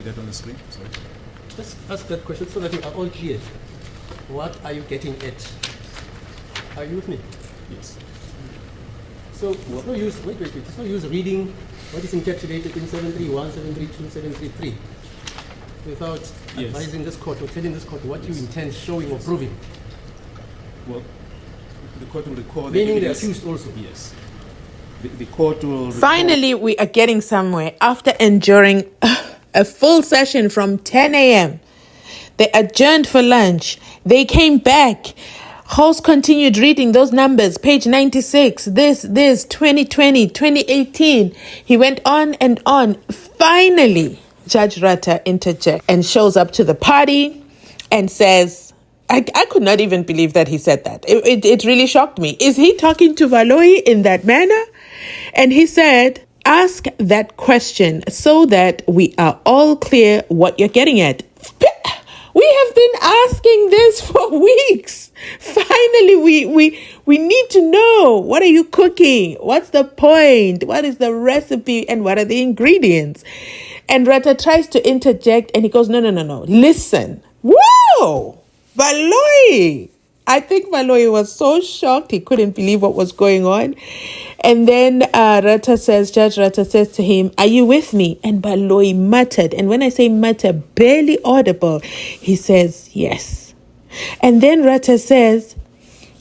That on the screen, sorry. Just ask that question so that we are all clear. What are you getting at? Are you with me? Yes. So it's no use, wait, it's no use reading what is encapsulated in 731, 732, 733 without advising this court or telling this court what you intend showing or proving. Well, the court will record Meaning the accused also. Yes. The court will Finally, we are getting somewhere after enduring a full session from 10 a.m. They adjourned for lunch. They came back. Host continued reading those numbers, page 96, this, 2020, 2018. He went on and on. Finally, Judge Ratha interjects and shows up to the party and says, I could not even believe that he said that. It really shocked me. Is he talking to Baloyi in that manner? And he said, ask that question so that we are all clear what you're getting at. We have been asking this for weeks. Finally, we need to know, what are you cooking? What's the point? What is the recipe? And what are the ingredients? And Ratha tries to interject and he goes, no. Listen. Whoa! Baloyi! I think Baloyi was so shocked he couldn't believe what was going on. And then Judge Ratha says to him, are you with me? And Baloyi muttered. And when I say mutter, barely audible, he says, yes. And then Ratha says,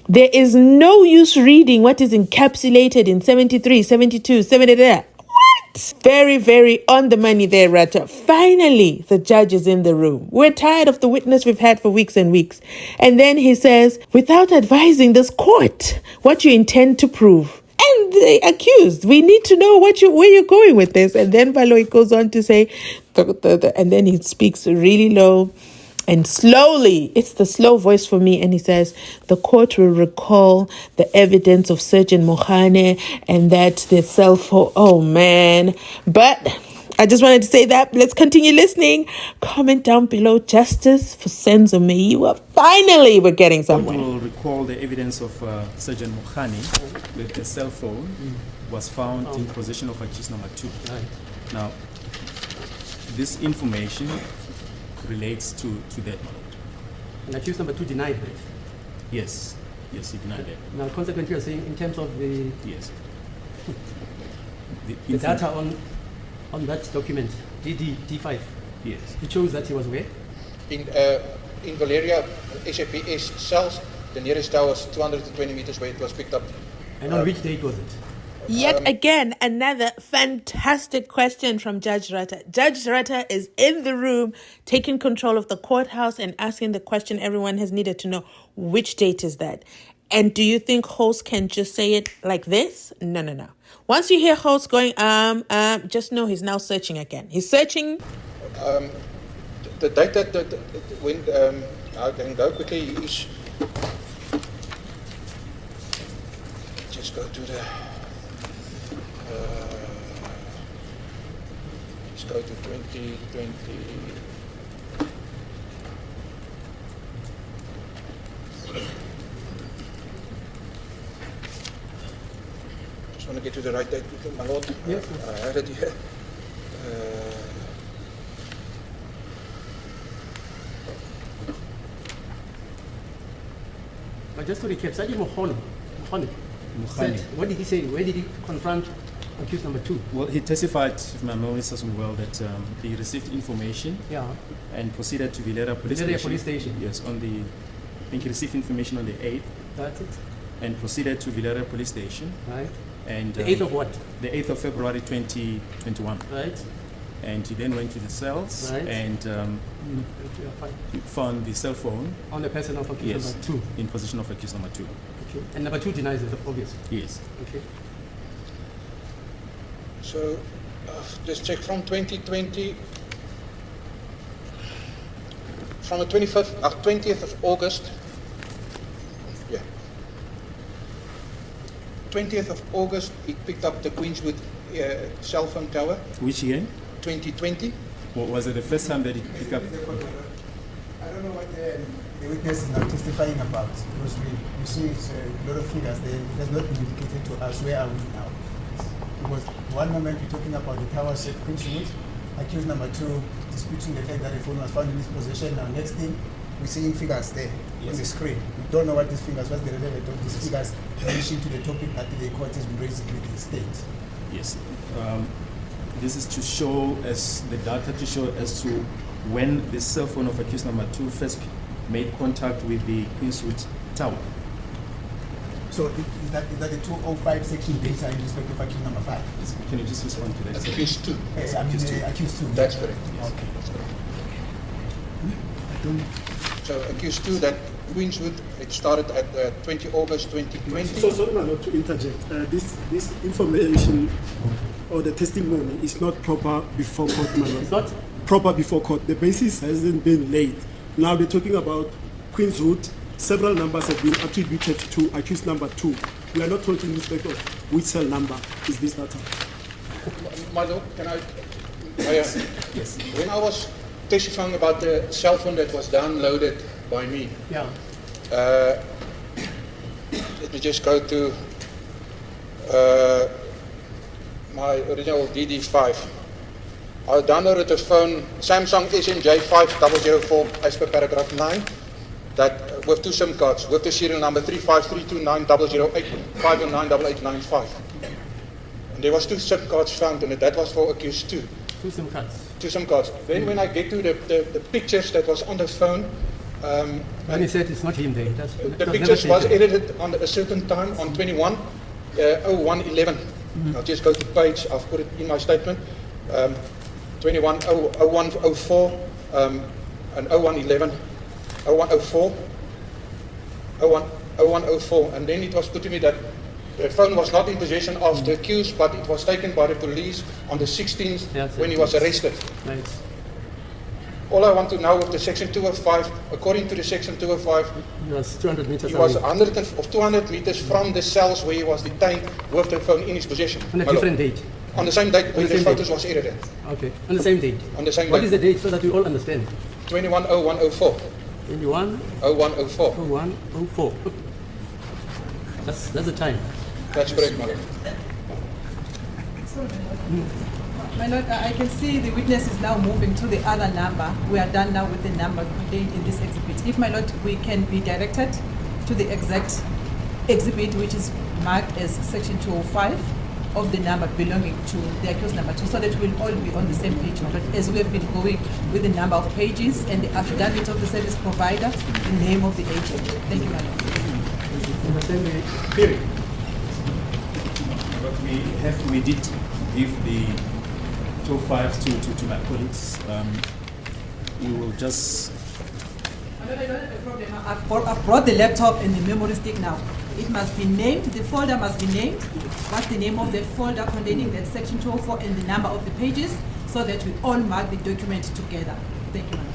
there is no use reading what is encapsulated in 73, 72, 70. Very, very on the money there, Ratha. Finally, the judge is in the room. We're tired of the witness we've had for weeks and weeks. And then he says, without advising this court what you intend to prove. And the accused, we need to know where you're going with this. And then Baloyi goes on to say, and then he speaks really low and slowly. It's the slow voice for me. And he says, the court will recall the evidence of Surgeon Mohane and that the cell phone. Oh, man. But I just wanted to say that. Let's continue listening. Comment down below. Justice for SENZO MEYIWA. Finally, we're getting somewhere. We will recall the evidence of Surgeon Mohane that the cell phone was found in possession of accused number 2. Right. Now, this information relates to that. And accused number 2 denied that. Yes, he denied that. Now, consequently, you're saying in terms of the The data on that document, D5, yes, it shows that he was where? In Valeria SAPS cells, the nearest tower was 220 meters where it was picked up. And on which date was it? Yet again, another fantastic question from Judge Ratha. Judge Ratha is in the room, taking control of the courthouse and asking the question everyone has needed to know. Which date is that? And do you think host can just say it like this? No. Once you hear host going, just know he's now searching again. He's searching. The date that when I can go quickly is just go to the let's go to 2020. Just want to get to the right date, my lord. Yes. I had it here. But just to recap, Sergeant Mohane, said, what did he say? Where did he confront accused number 2? Well, he testified, if my memory serves me well, that he received information and proceeded to Villera Police Station. Yes, I think he received information on the 8th. That's it. And proceeded to Villera Police Station. Right. And the 8th of what? The 8th of February 2021. Right. And he then went to the cells and found the cell phone on the person of accused number 2. In possession of accused number 2. Okay. And number 2 denies it, obviously. Yes. Okay. So, let's check from 2020. From the 20th of August. Yeah. 20th of August, he picked up the Queenswood cell phone tower. Which year? 2020. Was it the first time that he picked up? I don't know what the witness is now testifying about, because we see it's a lot of figures there. It has not been indicated to us where are we now. Because one moment we're talking about the tower set Queenswood, accused number 2 disputing the fact that the phone was found in his possession. Now, next thing, we're seeing figures there on the screen. We don't know what these figures, what's the relevance of these figures in relation to the topic that the court has been raising with the state. Yes. This is to show as the data to show as to when the cell phone of accused number 2 first made contact with the Queenswood Tower. So is that the 205 section data in respect of accused number 5? Can you just respond to that? Accused 2. Yes, I mean accused 2. That's correct. Yes. Okay. That's correct. I don't. So accused 2 that Queenswood, it started at 20 August 2020. So sorry not to interject. This information or the testimony is not proper before court, my lord. It's not? Proper before court. The basis hasn't been laid. Now they're talking about Queenswood. Several numbers have been attributed to accused number 2. We are not talking in respect of which cell number is this data. My lord, can I? Yes. When I was testifying about the cell phone that was downloaded by me, Yeah. let me just go to my original DD5. I downloaded a phone, Samsung SNJ5004 as per paragraph 9, that with 2 SIM cards, with the serial number 353290085 and there was 2 SIM cards found in it. That was for accused 2. 2 SIM cards. 2 SIM cards. Then when I get to the pictures that was on the phone, When he said it's not him there. the pictures was edited on a certain time on 21/01/11. I'll just go to page, I've put it in my statement. 21/01/04 and 01/11, 01/04, 01/04, and then it was put to me that the phone was not in possession of the accused, but it was taken by the police on the 16th when he was arrested. Right. All I want to know with the section 205, according to the section 205, He was 200 meters he was away. 200 meters from the cells where he was detained with the phone in his possession. On a My different lord. date. On the same date when the the same photos date. was edited. Okay. On the same date. On the same What date. is the date so that we all understand? 21/01/04. 21 01/04. 0104. That's the time. That's correct, my lord. My lord, I can see the witness is now moving to the other number. We are done now with the number contained in this exhibit. If, my lord, we can be directed to the exact exhibit which is marked as section 205 of the number belonging to the accused number 2, so that we'll all be on the same page, my lord, as we have been going with the number of pages and the affidavit of the service provider, the name of the agent. Thank you, my lord. On the same day. Period. But we did give the 205 to my colleagues. We will just. I don't have a problem. I've brought the laptop and the memory stick now. It must be named, the folder must be named. What's the name of that folder containing that section 204 and the number of the pages, so that we all mark the document together. Thank you, ma'am.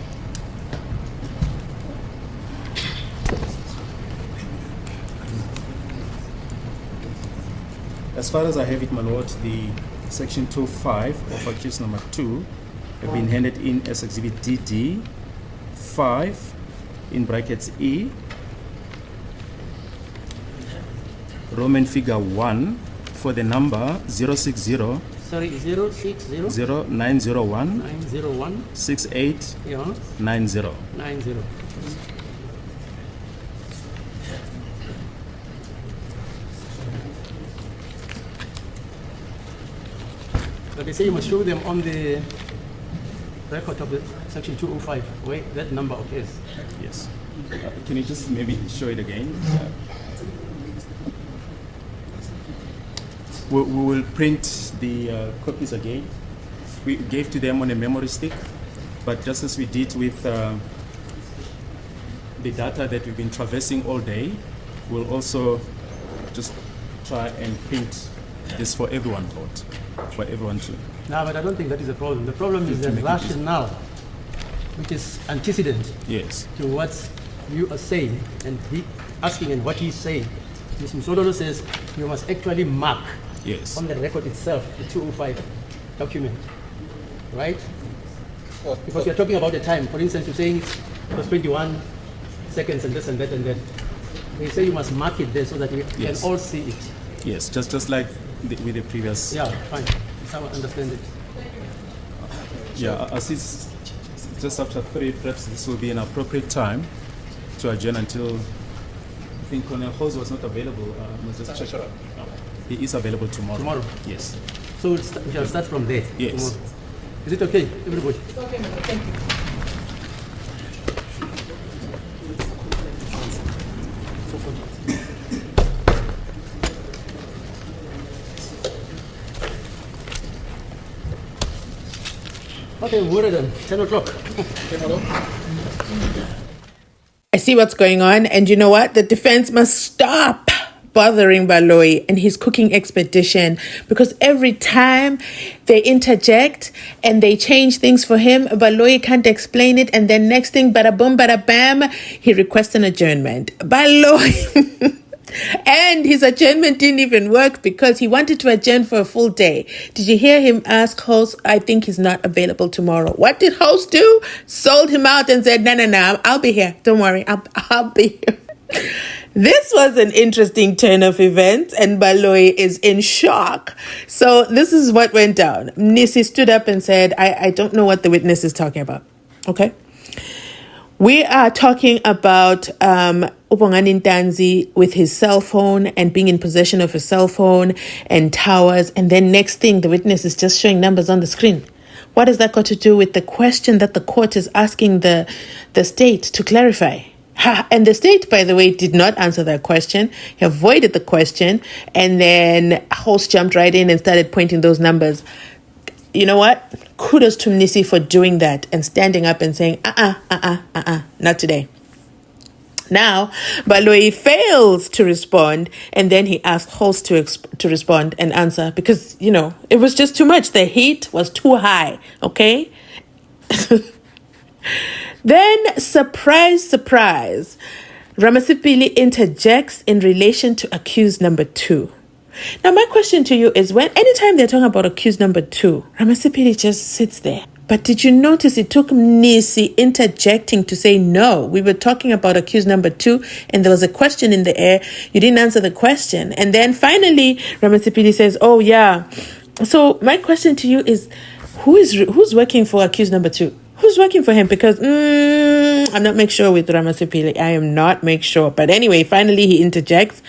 As far as I have it, my lord, the section 205 of accused number 2 have been handed in as exhibit DD 5 in brackets E, Roman figure 1 for the number 060 Sorry, 060 0901 901 6890. 90. But they say you must show them on the record of the section 205 where that number occurs. Yes. Can you just maybe show it again? We will print the copies again. We gave to them on a memory stick, but just as we did with the data that we've been traversing all day, we'll also just try and print this for everyone, Lord, for everyone to. No, but I don't think that is the problem. The problem is To the make it rationale, which is antecedent Yes. to what you are saying and he asking and what he's saying. Mr. Msodolo says you must actually mark Yes. on the record itself the 205 document, right? Because you're talking about the time. For instance, you're saying it was 21 seconds and this and that and that. They say you must mark it there so that we Yes. can all see it. Yes, just like with the previous. Yeah, fine. That's how I understand it. Yeah, as it's just after 3, perhaps this will be an appropriate time to adjourn until, I think Colonel Hose was not available. Must just check. He is available tomorrow. Tomorrow? Yes. So we shall start from there. Yes. Tomorrow. Is it okay, everybody? It's okay, madam. Thank you. Okay, we're done. 10 o'clock. I see what's going on, and you know what? The defense must stop bothering Baloyi and his cooking expedition, because every time they interject and they change things for him, Baloyi can't explain it, and then next thing, bada boom, bada bam, he requests an adjournment. Baloyi. And his adjournment didn't even work because he wanted to adjourn for a full day. Did you hear him ask host, I think he's not available tomorrow? What did host do? Sold him out and said, no, I'll be here. Don't worry, I'll be here. This was an interesting turn of events, and Baloyi is in shock. So this is what went down. Nisi stood up and said, I don't know what the witness is talking about. Okay? We are talking about BONGANI NTANZI with his cell phone and being in possession of his cell phone and towers. And then next thing, the witness is just showing numbers on the screen. What has that got to do with the question that the court is asking the state to clarify? And the state, by the way, did not answer that question. He avoided the question. And then host jumped right in and started pointing those numbers. You know what? Kudos to Nisi for doing that and standing up and saying, not today. Now, Baloyi fails to respond, and then he asked host to respond and answer because, it was just too much. The heat was too high, okay? Then, surprise, Ramasipili interjects in relation to accused number 2. Now, my question to you is, anytime they're talking about accused number 2, Ramasipili just sits there. But did you notice it took Nisi interjecting to say, no, we were talking about accused number 2, and there was a question in the air. You didn't answer the question. And then finally, Ramasipili says, oh, yeah. So my question to you is, who's working for accused number 2? Who's working for him? Because I'm not make sure with Ramasipili. I am not make sure. But anyway, finally he interjects,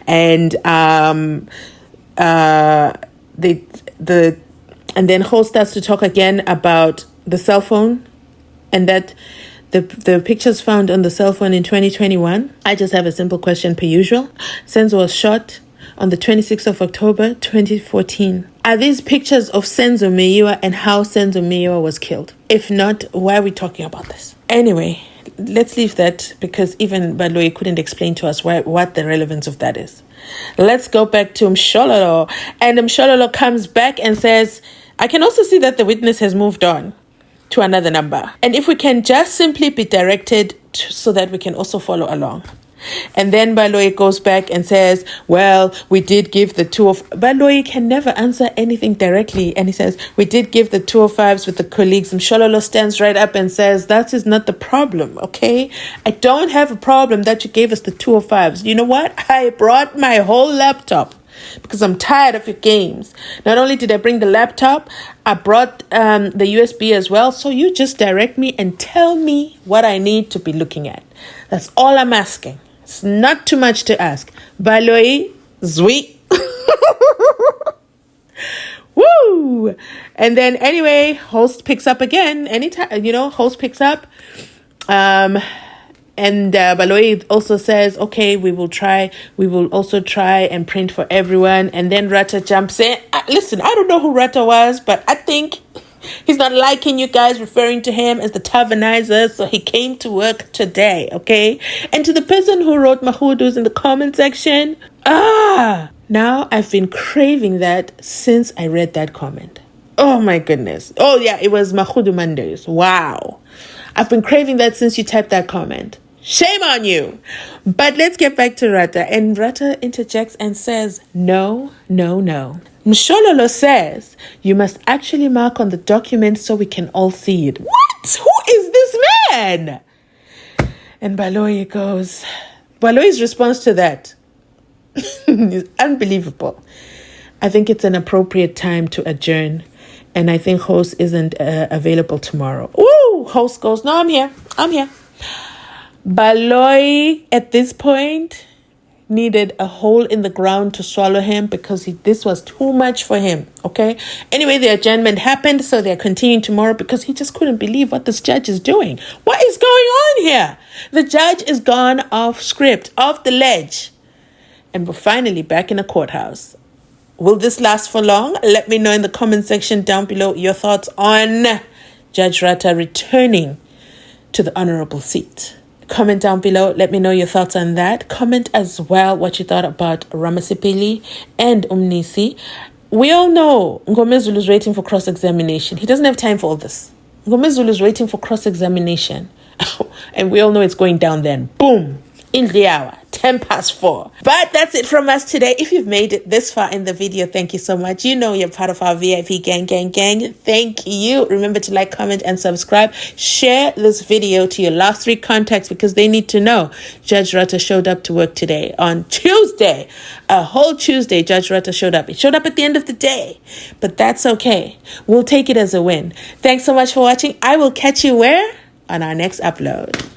and and then host starts to talk again about the cell phone, and that the pictures found on the cell phone in 2021. I just have a simple question per usual. SENZO was shot on the 26th of October 2014. Are these pictures of SENZO MEYIWA and how SENZO MEYIWA was killed? If not, why are we talking about this? Anyway, let's leave that because even Baloyi couldn't explain to us what the relevance of that is. Let's go back to Mshololo. And Mshololo comes back and says, I can also see that the witness has moved on to another number. And if we can just simply be directed so that we can also follow along. And then Baloyi goes back and says, well, we did give the 205. Baloyi can never answer anything directly. And he says, we did give the 205s with the colleagues. And Mshololo stands right up and says, that is not the problem, okay? I don't have a problem that you gave us the 205s. You know what? I brought my whole laptop because I'm tired of your games. Not only did I bring the laptop, I brought the USB as well. So you just direct me and tell me what I need to be looking at. That's all I'm asking. It's not too much to ask. Baloyi, zwi. Woo! And then anyway, host picks up again. Anytime, host picks up. And Baloyi also says, okay, we will also try and print for everyone. And then Ratha jumps in. Listen, I don't know who Ratha was, but I think he's not liking you guys referring to him as the tavernizer, so he came to work today, okay? And to the person who wrote Mahudus in the comment section, now I've been craving that since I read that comment. Oh my goodness. Oh yeah, it was Mahudu Mondays. Wow. I've been craving that since you typed that comment. Shame on you. But let's get back to Ratha. And Ratha interjects and says, no. Mshololo says, you must actually mark on the document so we can all see it. What? Who is this man? And Baloyi's response to that is unbelievable. I think it's an appropriate time to adjourn And I think host isn't available tomorrow. Woo! Host goes, no, I'm here. Baloyi, at this point, needed a hole in the ground to swallow him because this was too much for him, okay? Anyway, the adjournment happened, so they're continuing tomorrow because he just couldn't believe what this judge is doing. What is going on here? The judge is gone off script, off the ledge. And we're finally back in the courthouse. Will this last for long? Let me know in the comment section down below your thoughts on Judge Ratha returning to the honorable seat. Comment down below. Let me know your thoughts on that. Comment as well what you thought about Ramasipili and Umnisi. We all know Ngomezulu is waiting for cross-examination. He doesn't have time for all this. Ngomezulu is waiting for cross-examination. And we all know it's going down then. Boom. In the hour. 4:10. But that's it from us today. If you've made it this far in the video, thank you so much. You know you're part of our VIP gang. Thank you. Remember to like, comment, and subscribe. Share this video to your last 3 contacts because they need to know Judge Ratha showed up to work today on Tuesday. A whole Tuesday, Judge Ratha showed up. He showed up at the end of the day. But that's okay. We'll take it as a win. Thanks so much for watching. I will catch you where? On our next upload.